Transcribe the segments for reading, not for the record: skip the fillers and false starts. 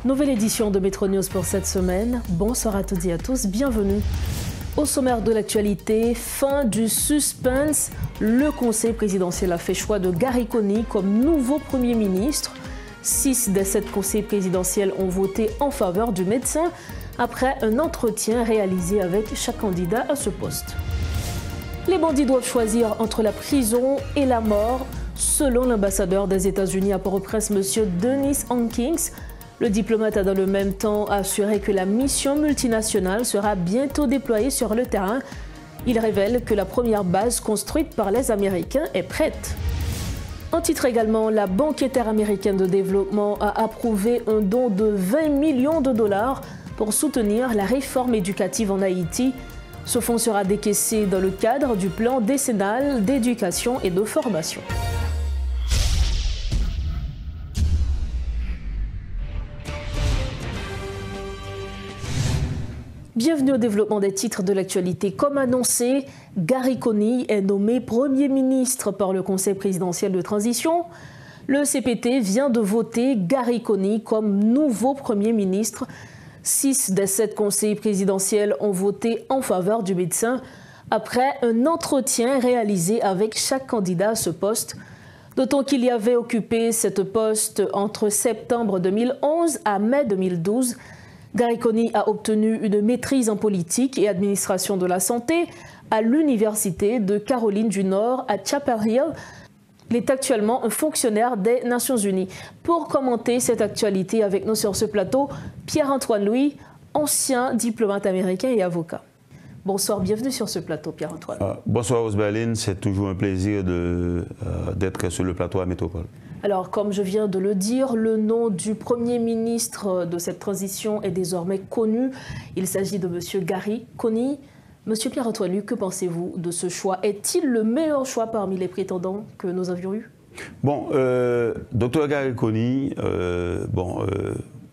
Nouvelle édition de Métro News pour cette semaine. Bonsoir à toutes et à tous, bienvenue. Au sommaire de l'actualité, fin du suspense. Le Conseil présidentiel a fait choix de Gary Coney comme nouveau Premier ministre. 6 des 7 conseils présidentiels ont voté en faveur du médecin après un entretien réalisé avec chaque candidat à ce poste. Les bandits doivent choisir entre la prison et la mort, selon l'ambassadeur des États-Unis à Port-au-Prince, M. Dennis Hankins. Le diplomate a dans le même temps assuré que la mission multinationale sera bientôt déployée sur le terrain. Il révèle que la première base construite par les Américains est prête. En titre également, la Banque interaméricaine de développement a approuvé un don de 20 millions de dollars pour soutenir la réforme éducative en Haïti. Ce fonds sera décaissé dans le cadre du plan décennal d'éducation et de formation. Bienvenue au développement des titres de l'actualité. Comme annoncé, Gary Coney est nommé Premier ministre par le Conseil présidentiel de transition. Le CPT vient de voter Gary Coney comme nouveau Premier ministre. 6 des 7 conseils présidentiels ont voté en faveur du médecin après un entretien réalisé avec chaque candidat à ce poste. D'autant qu'il y avait occupé cette poste entre septembre 2011 à mai 2012. Gary Coney a obtenu une maîtrise en politique et administration de la santé à l'Université de Caroline du Nord à Chapel Hill. Il est actuellement un fonctionnaire des Nations Unies. Pour commenter cette actualité avec nous sur ce plateau, Pierre-Antoine Louis, ancien diplomate américain et avocat. Bonsoir, bienvenue sur ce plateau, Pierre-Antoine. Bonsoir Osberline, c'est toujours un plaisir d'être sur le plateau à Métropole. Alors, comme je viens de le dire, le nom du Premier ministre de cette transition est désormais connu. Il s'agit de M. Gary Coney. Monsieur Pierre-Antoine Louis, que pensez-vous de ce choix? Est-il le meilleur choix parmi les prétendants que nous avions eus? Bon, Dr Gary Coney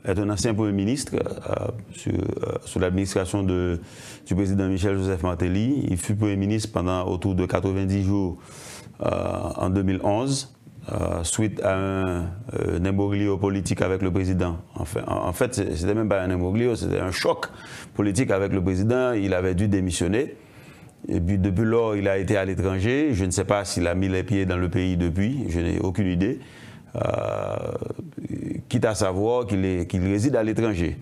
est un ancien Premier ministre sous l'administration du président Michel-Joseph Martelly. Il fut Premier ministre pendant autour de 90 jours en 2011. Suite à un imbroglio politique avec le président. En fait, c'était même pas un imbroglio, c'était un choc politique avec le président. Il avait dû démissionner. Et puis depuis lors, il a été à l'étranger. Je ne sais pas s'il a mis les pieds dans le pays depuis, je n'ai aucune idée. Quitte à savoir qu'il réside à l'étranger.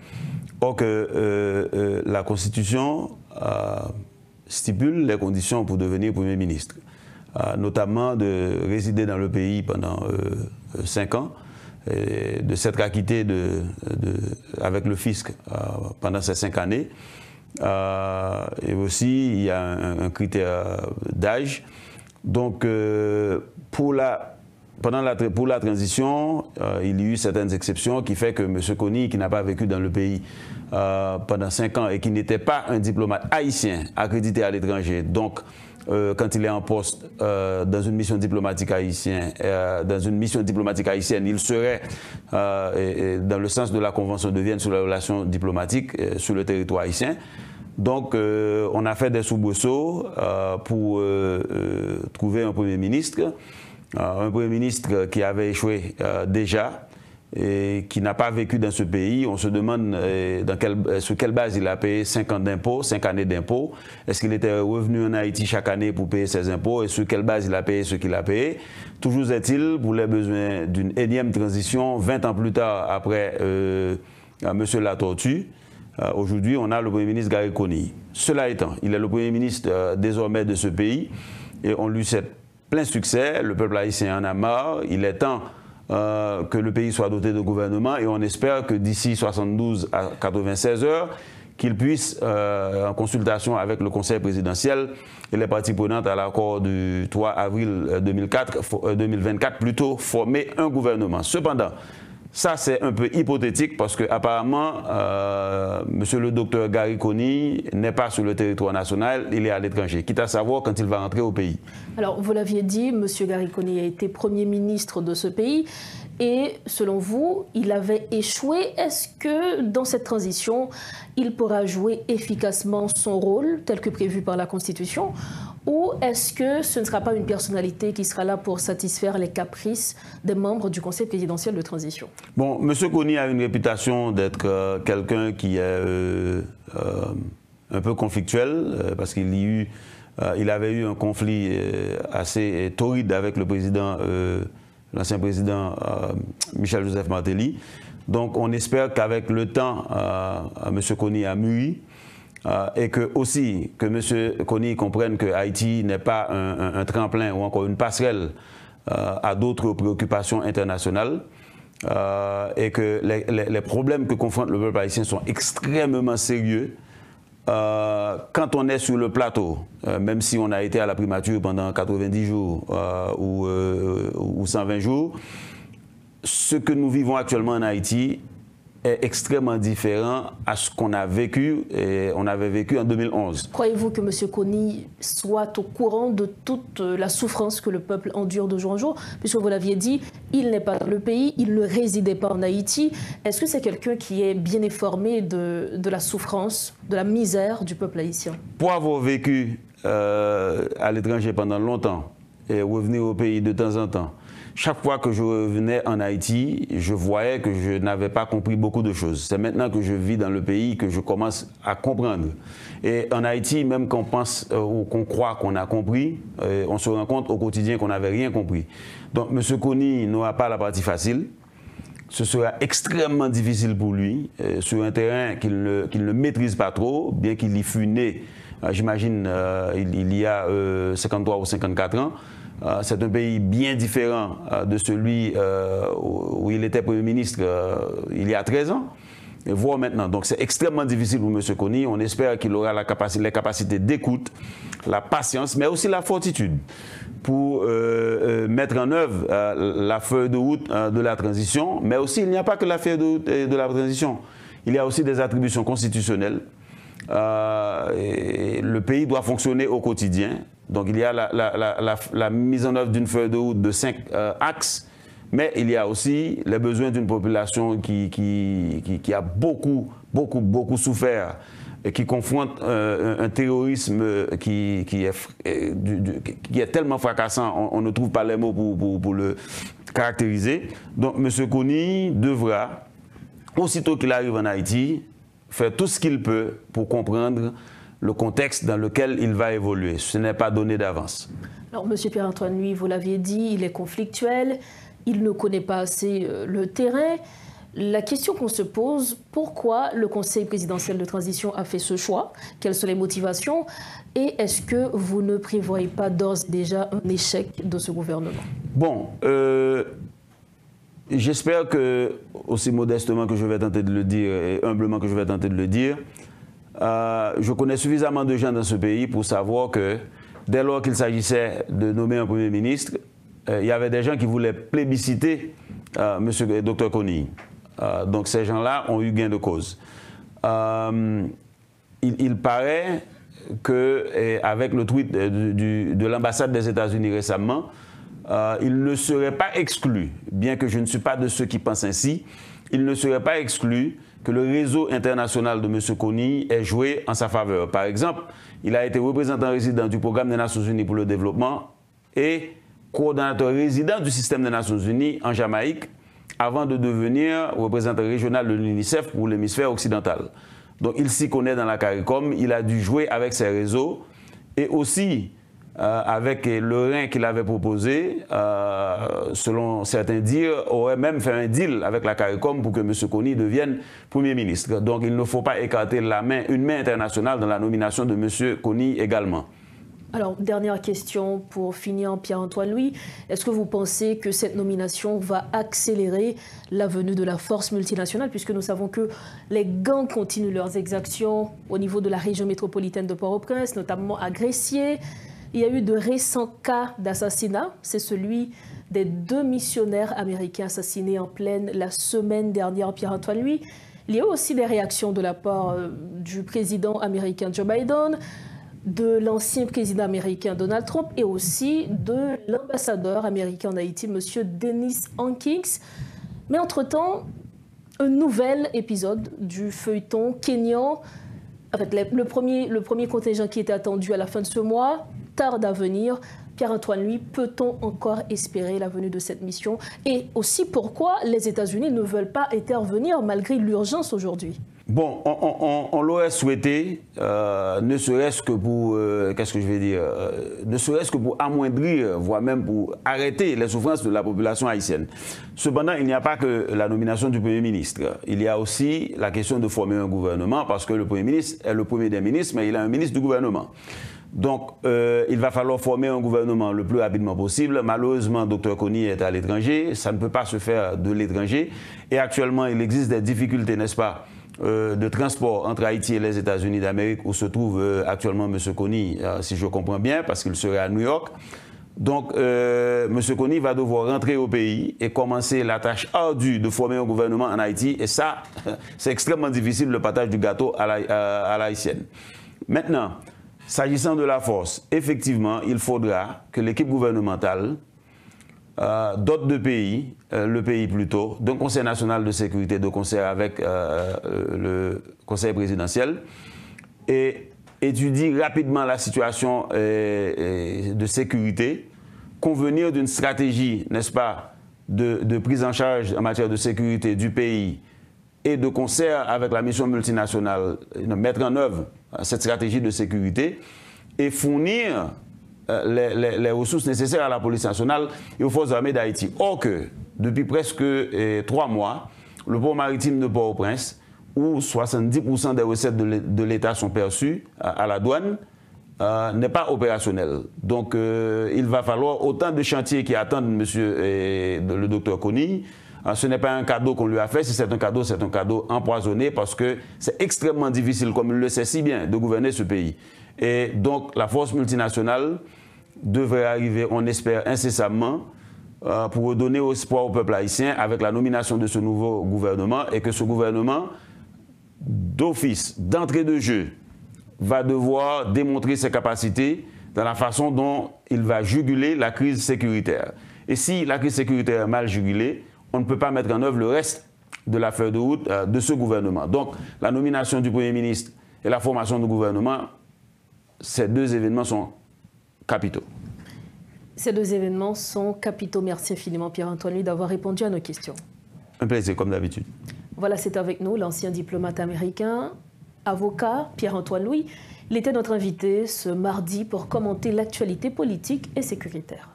Or que la Constitution stipule les conditions pour devenir Premier ministre. Notamment de résider dans le pays pendant 5 ans, et de s'être acquitté avec le fisc pendant ces 5 années. Et aussi, il y a un critère d'âge. Donc, pour la transition, il y a eu certaines exceptions qui fait que M. Coney, qui n'a pas vécu dans le pays pendant 5 ans et qui n'était pas un diplomate haïtien accrédité à l'étranger, donc quand il est en poste dans une mission diplomatique haïtienne, il serait dans le sens de la Convention de Vienne sur les relations diplomatiques sur le territoire haïtien. Donc, on a fait des soubresauts pour trouver un Premier ministre qui avait échoué déjà et qui n'a pas vécu dans ce pays. On se demande sur quelle base il a payé 5 ans d'impôts, 5 années d'impôts. Est-ce qu'il était revenu en Haïti chaque année pour payer ses impôts et sur quelle base il a payé ce qu'il a payé? Toujours est-il, pour les besoins d'une énième transition, 20 ans plus tard après M. Latortue, aujourd'hui on a le Premier ministre Gary Coney. Cela étant, il est le Premier ministre désormais de ce pays et on lui souhaite plein succès. Le peuple haïtien en a marre. Il est temps que le pays soit doté de gouvernement et on espère que d'ici 72 à 96 heures, qu'il puisse, en consultation avec le Conseil présidentiel et les parties prenantes à l'accord du 3 avril 2024, plutôt former un gouvernement. Cependant, ça c'est un peu hypothétique parce qu'apparemment, monsieur le docteur Gary Coney n'est pas sur le territoire national, il est à l'étranger, quitte à savoir quand il va rentrer au pays. Alors, vous l'aviez dit, monsieur Gary Coney a été Premier ministre de ce pays. Et selon vous, il avait échoué. Est-ce que dans cette transition, il pourra jouer efficacement son rôle tel que prévu par la Constitution? Ou est-ce que ce ne sera pas une personnalité qui sera là pour satisfaire les caprices des membres du Conseil présidentiel de transition? Bon, M. Kony a une réputation d'être quelqu'un qui est un peu conflictuel, parce qu'il avait eu un conflit assez torride avec le président, l'ancien président Michel-Joseph Martelly. Donc on espère qu'avec le temps, M. Kony a mûri. Et que aussi que M. Kony comprenne que Haïti n'est pas un tremplin ou encore une passerelle à d'autres préoccupations internationales et que les problèmes que confronte le peuple haïtien sont extrêmement sérieux. Quand on est sur le plateau, même si on a été à la primature pendant 90 jours ou 120 jours, ce que nous vivons actuellement en Haïti est extrêmement différent à ce qu'on a vécu et on avait vécu en 2011. Croyez-vous que M. Kony soit au courant de toute la souffrance que le peuple endure de jour en jour? Puisque vous l'aviez dit, il n'est pas dans le pays, il ne résidait pas en Haïti. Est-ce que c'est quelqu'un qui est bien informé de la souffrance, de la misère du peuple haïtien? Pour avoir vécu à l'étranger pendant longtemps et revenir au pays de temps en temps, chaque fois que je revenais en Haïti, je voyais que je n'avais pas compris beaucoup de choses. C'est maintenant que je vis dans le pays que je commence à comprendre. Et en Haïti, même quand on pense ou qu'on croit qu'on a compris, on se rend compte au quotidien qu'on n'avait rien compris. Donc M. Kony n'aura pas la partie facile. Ce sera extrêmement difficile pour lui, sur un terrain qu'il ne maîtrise pas trop, bien qu'il y fût né, j'imagine, il y a 53 ou 54 ans. C'est un pays bien différent de celui où il était Premier ministre il y a 13 ans, voire maintenant. Donc c'est extrêmement difficile pour M. Kony. On espère qu'il aura les capacités d'écoute, la patience, mais aussi la fortitude pour mettre en œuvre la feuille de route de la transition. Mais aussi, il n'y a pas que la feuille de route de la transition. Il y a aussi des attributions constitutionnelles. Et le pays doit fonctionner au quotidien. Donc il y a la mise en œuvre d'une feuille de route de 5 axes, mais il y a aussi les besoins d'une population qui a beaucoup souffert et qui confronte un terrorisme qui est tellement fracassant, on ne trouve pas les mots pour le caractériser. Donc M. Kony devra, aussitôt qu'il arrive en Haïti, faire tout ce qu'il peut pour comprendre le contexte dans lequel il va évoluer. Ce n'est pas donné d'avance. Alors, M. Pierre-Antoine Nuy, vous l'aviez dit, il est conflictuel, il ne connaît pas assez le terrain. La question qu'on se pose, pourquoi le Conseil présidentiel de transition a fait ce choix? Quelles sont les motivations? Et est-ce que vous ne prévoyez pas d'ores et déjà un échec de ce gouvernement? Bon, j'espère que, aussi modestement que je vais tenter de le dire et humblement que je vais tenter de le dire, je connais suffisamment de gens dans ce pays pour savoir que dès lors qu'il s'agissait de nommer un Premier ministre, il y avait des gens qui voulaient plébisciter Dr Kony. Donc ces gens-là ont eu gain de cause. Il paraît qu'avec le tweet de l'ambassade des États-Unis récemment, il ne serait pas exclu, bien que je ne suis pas de ceux qui pensent ainsi, il ne serait pas exclu que le réseau international de M. Kony ait joué en sa faveur. Par exemple, il a été représentant résident du Programme des Nations Unies pour le développement et coordonnateur résident du système des Nations Unies en Jamaïque avant de devenir représentant régional de l'UNICEF pour l'hémisphère occidental. Donc il s'y connaît dans la CARICOM, il a dû jouer avec ses réseaux et aussi avec le rein qu'il avait proposé, selon certains dires, aurait même fait un deal avec la CARICOM pour que M. Kony devienne Premier ministre. Donc il ne faut pas écarter une main internationale dans la nomination de M. Kony également. Alors, dernière question pour finir, Pierre-Antoine Nuy. Est-ce que vous pensez que cette nomination va accélérer la venue de la force multinationale, puisque nous savons que les gangs continuent leurs exactions au niveau de la région métropolitaine de Port-au-Prince, notamment à Gressier. Il y a eu de récents cas d'assassinat. C'est celui des 2 missionnaires américains assassinés en pleine la semaine dernière, Pierre-Antoine Nuy. Il y a eu aussi des réactions de la part du président américain Joe Biden, de l'ancien président américain Donald Trump et aussi de l'ambassadeur américain en Haïti, M. Dennis Hankins. Mais entre-temps, un nouvel épisode du feuilleton kényan, avec le premier contingent qui était attendu à la fin de ce mois, tarde à venir. Pierre-Antoine, lui, peut-on encore espérer la venue de cette mission? Et aussi pourquoi les États-Unis ne veulent pas intervenir malgré l'urgence aujourd'hui? Bon, on l'aurait souhaité, ne serait-ce que pour, qu'est-ce que je vais dire, ne serait-ce que pour amoindrir, voire même pour arrêter les souffrances de la population haïtienne. Cependant, il n'y a pas que la nomination du Premier ministre. Il y a aussi la question de former un gouvernement, parce que le Premier ministre est le premier des ministres, mais il est un ministre du gouvernement. Donc, il va falloir former un gouvernement le plus rapidement possible. Malheureusement, Dr Kony est à l'étranger. Ça ne peut pas se faire de l'étranger. Et actuellement, il existe des difficultés, n'est-ce pas, de transport entre Haïti et les États-Unis d'Amérique, où se trouve actuellement M. Kony, si je comprends bien, parce qu'il serait à New York. Donc, M. Kony va devoir rentrer au pays et commencer la tâche ardue de former un gouvernement en Haïti. Et ça, c'est extrêmement difficile, le partage du gâteau à l'haïtienne. Maintenant, s'agissant de la force, effectivement, il faudra que l'équipe gouvernementale d'autres deux pays, le pays plutôt, d'un Conseil national de sécurité de concert avec le Conseil présidentiel, et étudie rapidement la situation de sécurité, convenir d'une stratégie, n'est-ce pas, de prise en charge en matière de sécurité du pays et de concert avec la mission multinationale, mettre en œuvre cette stratégie de sécurité et fournir les ressources nécessaires à la police nationale et aux forces armées d'Haïti. Or que, depuis presque 3 mois, le port maritime de Port-au-Prince, où 70% des recettes de l'État sont perçues à la douane, n'est pas opérationnel. Donc, il va falloir autant de chantiers qui attendent le docteur Kony. Ce n'est pas un cadeau qu'on lui a fait. Si c'est un cadeau empoisonné parce que c'est extrêmement difficile, comme il le sait si bien, de gouverner ce pays. Et donc, la force multinationale devrait arriver, on espère, incessamment pour redonner espoir au peuple haïtien avec la nomination de ce nouveau gouvernement et que ce gouvernement, d'office, d'entrée de jeu, va devoir démontrer ses capacités dans la façon dont il va juguler la crise sécuritaire. Et si la crise sécuritaire est mal jugulée, on ne peut pas mettre en œuvre le reste de la feuille de route de ce gouvernement. Donc, la nomination du Premier ministre et la formation du gouvernement, ces deux événements sont capitaux. Ces deux événements sont capitaux. Merci infiniment, Pierre-Antoine, d'avoir répondu à nos questions. Un plaisir, comme d'habitude. Voilà, c'est avec nous l'ancien diplomate américain, avocat Pierre-Antoine Louis. Il était notre invité ce mardi pour commenter l'actualité politique et sécuritaire.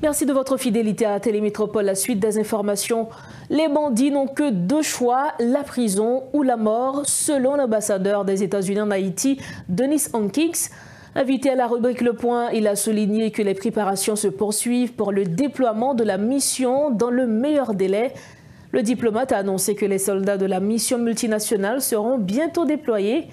Merci de votre fidélité à Télémétropole. La suite des informations. Les bandits n'ont que 2 choix, la prison ou la mort, selon l'ambassadeur des États-Unis en Haïti, Denis Hankins. Invité à la rubrique Le Point, il a souligné que les préparations se poursuivent pour le déploiement de la mission dans le meilleur délai. Le diplomate a annoncé que les soldats de la mission multinationale seront bientôt déployés.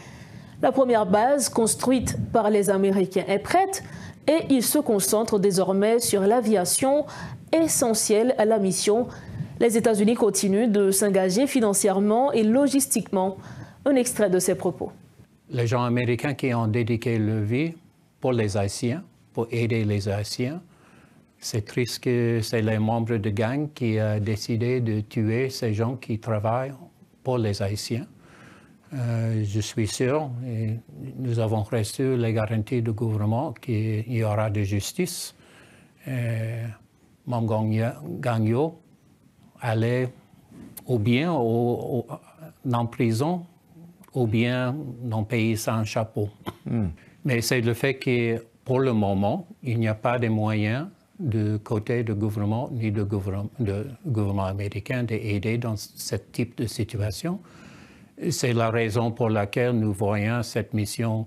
La première base, construite par les Américains, est prête et il se concentre désormais sur l'aviation, essentielle à la mission. Les États-Unis continuent de s'engager financièrement et logistiquement. Un extrait de ses propos. Les gens américains qui ont dédié leur vie pour les Haïtiens, pour aider les Haïtiens, c'est triste que c'est les membres de gang qui ont décidé de tuer ces gens qui travaillent pour les Haïtiens. Je suis sûr, et nous avons reçu les garanties du gouvernement qu'il y aura de justice. Mme Gagnon allait ou bien en prison ou bien dans le pays sans chapeau. Mais c'est le fait que pour le moment, il n'y a pas de moyens du côté du gouvernement ni du gouvernement américain d'aider dans ce type de situation. C'est la raison pour laquelle nous voyons cette mission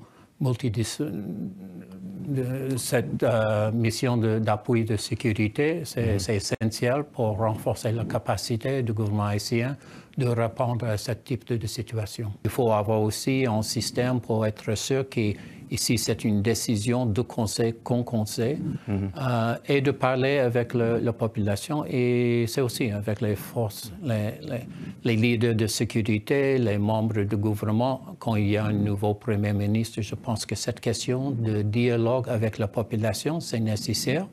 mission d'appui de sécurité. C'est essentiel pour renforcer la capacité du gouvernement haïtien de répondre à ce type de situation. Il faut avoir aussi un système pour être sûr qu'ici c'est une décision de conseil qu'on conseille et de parler avec la population et c'est aussi avec les forces, les leaders de sécurité, les membres du gouvernement. Quand il y a un nouveau Premier ministre, je pense que cette question de dialogue avec la population, c'est nécessaire.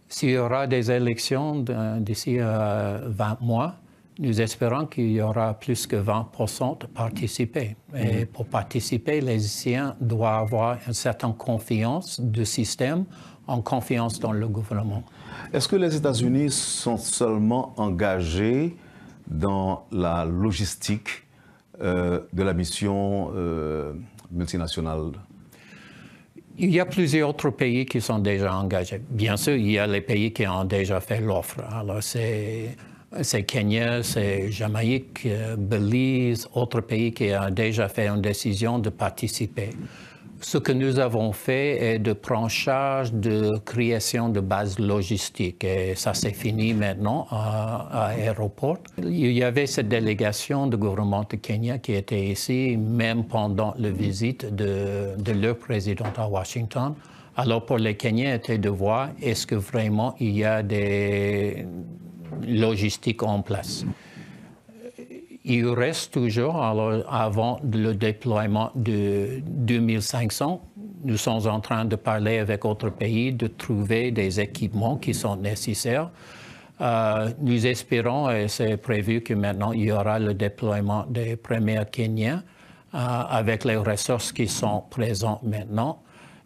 S'il y aura des élections d'ici 20 mois, nous espérons qu'il y aura plus que 20% de participer. Et pour participer, les Haïtiens doivent avoir une certaine confiance du système, en confiance dans le gouvernement. Est-ce que les États-Unis sont seulement engagés dans la logistique de la mission multinationale? Il y a plusieurs autres pays qui sont déjà engagés. Bien sûr, il y a les pays qui ont déjà fait l'offre. Alors, c'est Kenya, c'est Jamaïque, Belize, autres pays qui ont déjà fait une décision de participer. Ce que nous avons fait est de prendre charge de création de bases logistiques. Et ça, c'est fini maintenant à l'aéroport. Il y avait cette délégation du gouvernement de Kenya qui était ici, même pendant la visite de leur président à Washington. Alors, pour les Kenyans, c'était de voir est-ce que vraiment il y a des logistiques en place. Il reste toujours, alors, avant le déploiement de 2500, nous sommes en train de parler avec d'autres pays, de trouver des équipements qui sont nécessaires. Nous espérons, et c'est prévu que maintenant, il y aura le déploiement des premiers Kenyans avec les ressources qui sont présentes maintenant.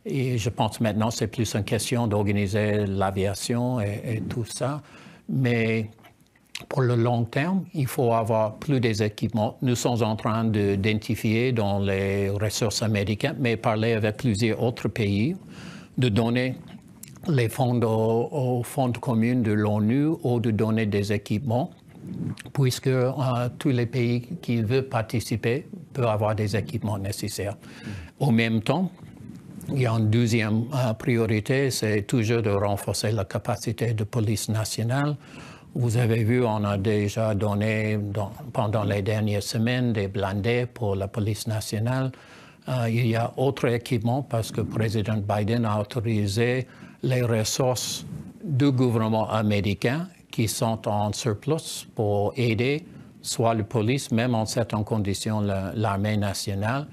Et je pense maintenant, c'est plus une question d'organiser l'aviation et tout ça. Mais pour le long terme, il faut avoir plus des équipements. Nous sommes en train d'identifier dans les ressources américaines, mais parler avec plusieurs autres pays, de donner les fonds aux fonds communs de l'ONU ou de donner des équipements, puisque tous les pays qui veulent participer peuvent avoir des équipements nécessaires. Au même temps, il y a une deuxième priorité, c'est toujours de renforcer la capacité de police nationale. Vous avez vu, on a déjà donné pendant les dernières semaines des blindés pour la police nationale. Il y a autres équipements parce que le président Biden a autorisé les ressources du gouvernement américain qui sont en surplus pour aider soit la police, même en certaines conditions l'armée nationale,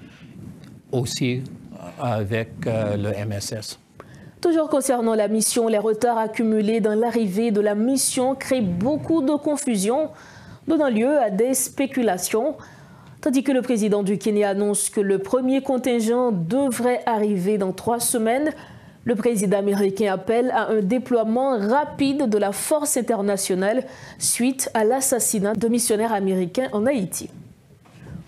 aussi avec le MSS. Toujours concernant la mission, les retards accumulés dans l'arrivée de la mission créent beaucoup de confusion, donnant lieu à des spéculations. Tandis que le président du Kenya annonce que le premier contingent devrait arriver dans 3 semaines, le président américain appelle à un déploiement rapide de la force internationale suite à l'assassinat de missionnaires américains en Haïti.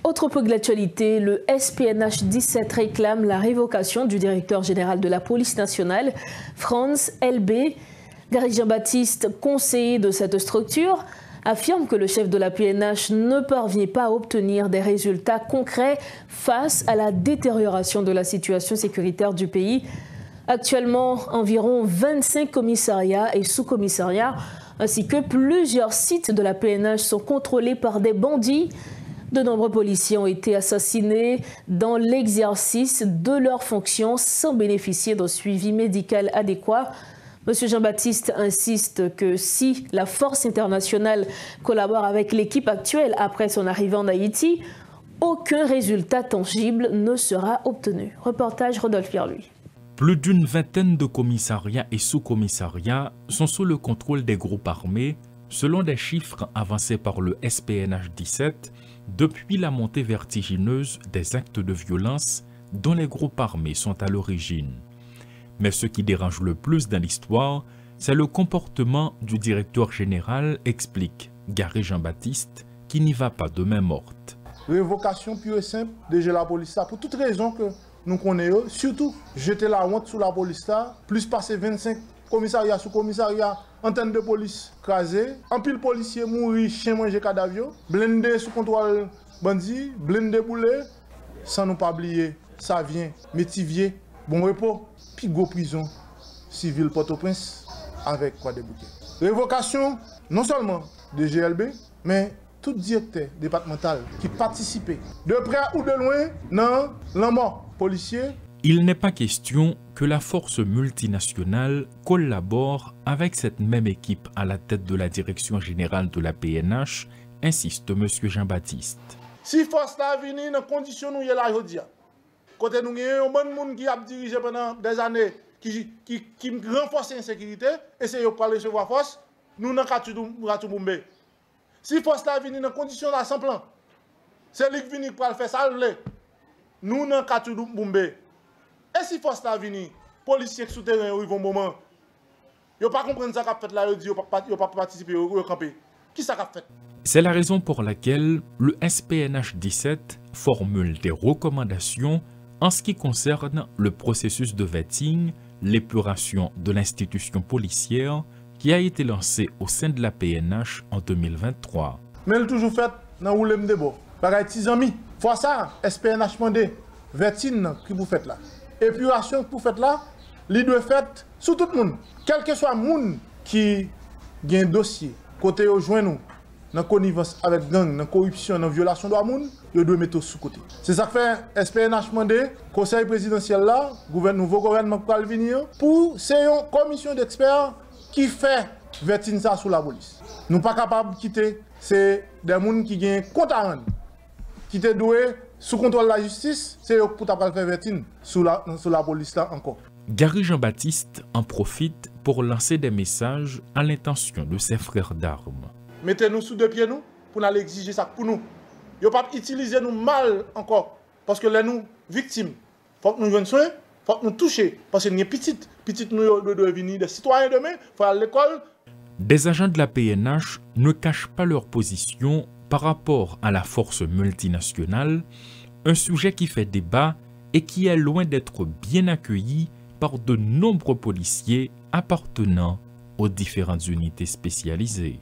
Autre point de l'actualité, le SPNH 17 réclame la révocation du directeur général de la police nationale, Franz LB. Gary Jean-Baptiste, conseiller de cette structure, affirme que le chef de la PNH ne parvient pas à obtenir des résultats concrets face à la détérioration de la situation sécuritaire du pays. Actuellement, environ 25 commissariats et sous-commissariats ainsi que plusieurs sites de la PNH sont contrôlés par des bandits. De nombreux policiers ont été assassinés dans l'exercice de leurs fonctions sans bénéficier d'un suivi médical adéquat. M. Jean-Baptiste insiste que si la force internationale collabore avec l'équipe actuelle après son arrivée en Haïti, aucun résultat tangible ne sera obtenu. Reportage Rodolphe Pierre-Louis. Plus d'une vingtaine de commissariats et sous-commissariats sont sous le contrôle des groupes armés, selon des chiffres avancés par le SPNH 17, depuis la montée vertigineuse des actes de violence dont les groupes armés sont à l'origine. Mais ce qui dérange le plus dans l'histoire, c'est le comportement du directeur général, explique Gary Jean-Baptiste, qui n'y va pas de main morte. Révocation pure et simple de la police, pour toute raison que nous connaissons, surtout jeter la honte sur la police, plus passer 25 commissariats sous commissariats, antenne de police crasée, un pile policier mourir, chien manger cadavre, blindé sous contrôle bandit, blindé boulet, sans nous pas oublier, ça vient, métivier, bon repos, puis go prison, civil Port-au-Prince, avec quoi des bouquets. Révocation, non seulement de GLB, mais tout directeur départemental qui participait, de près ou de loin, dans l'embord policier. Il n'est pas question que la force multinationale collabore avec cette même équipe à la tête de la direction générale de la PNH, insiste M. Jean-Baptiste. Si force là venir dans condition où il y a la jodia, côté nous avons un bon monde qui a dirigé pendant des années qui renforce l'insécurité, et c'est eux qui recevoir force, nous n'avons qu'à tout bomber. Si force là vient dans condition là sans plan, c'est lui qui vient pour faire ça, nous n'avons qu'à tout bomber. Et si force là vient, policiers qui souterrain, ils vont moment, ils ne pas comprendre ça qu'a fait là, ils ne pas participer, ils vont camper. Qui ça qu'a fait? C'est la raison pour laquelle le SPNH 17 formule des recommandations en ce qui concerne le processus de vetting, l'épuration de l'institution policière qui a été lancé au sein de la PNH en 2023. Mais elle toujours fait dans le roulem de bo. Bagay ti amis, fois ça, SPNH mandé, vetting qui vous faites là. Épuration que vous faites là, il doit faire sur tout le monde. Quel que soit le monde qui a un dossier, côté au joint nous, dans connivence avec gang, dans corruption, dans violation de la monde, il doit mettre sous côté. C'est ça que fait SPNH mandé, conseil présidentiel là, nouveau gouvernement pour venir, pour c'est une commission d'experts qui fait vetting ça sous la police. Nous ne sommes pas capables de quitter, c'est des gens qui ont compte à rendre, qui sont doués sous contrôle de la justice, c'est eux pour faire vetting sous la police là encore. Gary Jean-Baptiste en profite pour lancer des messages à l'intention de ses frères d'armes. Mettez-nous sous deux pieds nous pour aller exiger ça pour nous. Il ne faut pas utiliser nous mal encore. Parce que là, nous, victimes, il faut que nous jouions soin, il faut que nous touchions. Parce que nous sommes petites. Petites, nous devons venir des citoyens demain, il faut aller à l'école. Des agents de la PNH ne cachent pas leur position par rapport à la force multinationale, un sujet qui fait débat et qui est loin d'être bien accueilli par de nombreux policiers appartenant aux différentes unités spécialisées.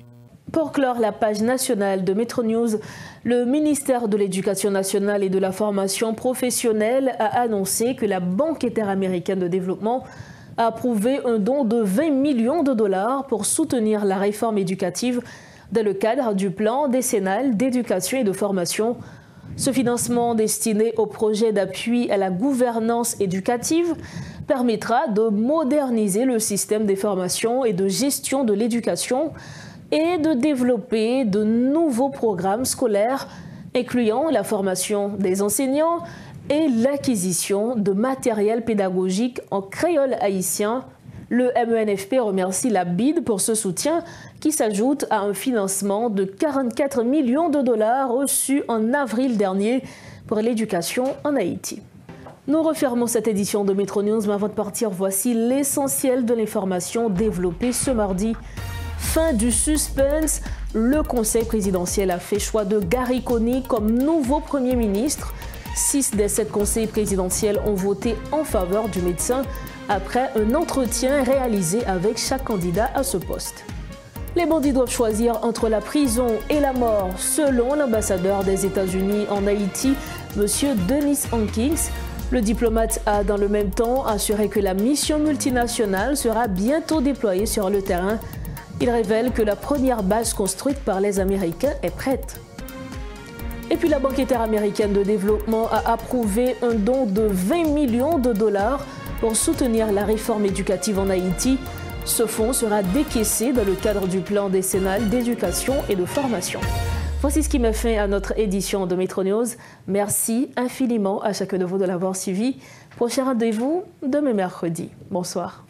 Pour clore la page nationale de Metro News, le ministère de l'Éducation nationale et de la formation professionnelle a annoncé que la Banque interaméricaine de développement a approuvé un don de 20 millions de dollars pour soutenir la réforme éducative dans le cadre du plan décennal d'éducation et de formation. Ce financement destiné au projet d'appui à la gouvernance éducative permettra de moderniser le système des formations et de gestion de l'éducation et de développer de nouveaux programmes scolaires, incluant la formation des enseignants et l'acquisition de matériel pédagogique en créole haïtien. Le MENFP remercie la BID pour ce soutien qui s'ajoute à un financement de 44 millions de dollars reçu en avril dernier pour l'éducation en Haïti. Nous refermons cette édition de Metro News, mais avant de partir, voici l'essentiel de l'information développée ce mardi. Fin du suspense, le Conseil présidentiel a fait choix de Gary Coney comme nouveau Premier ministre. 6 des 7 conseillers présidentiels ont voté en faveur du médecin après un entretien réalisé avec chaque candidat à ce poste. Les bandits doivent choisir entre la prison et la mort, selon l'ambassadeur des États-Unis en Haïti, M. Denis Hankins. Le diplomate a dans le même temps assuré que la mission multinationale sera bientôt déployée sur le terrain. Il révèle que la première base construite par les Américains est prête. Et puis la Banque interaméricaine de développement a approuvé un don de 20 millions de dollars pour soutenir la réforme éducative en Haïti. Ce fonds sera décaissé dans le cadre du plan décennal d'éducation et de formation. Voici ce qui met fin à notre édition de Metro News. Merci infiniment à chacun de vous de l'avoir suivi. Prochain rendez-vous demain mercredi. Bonsoir.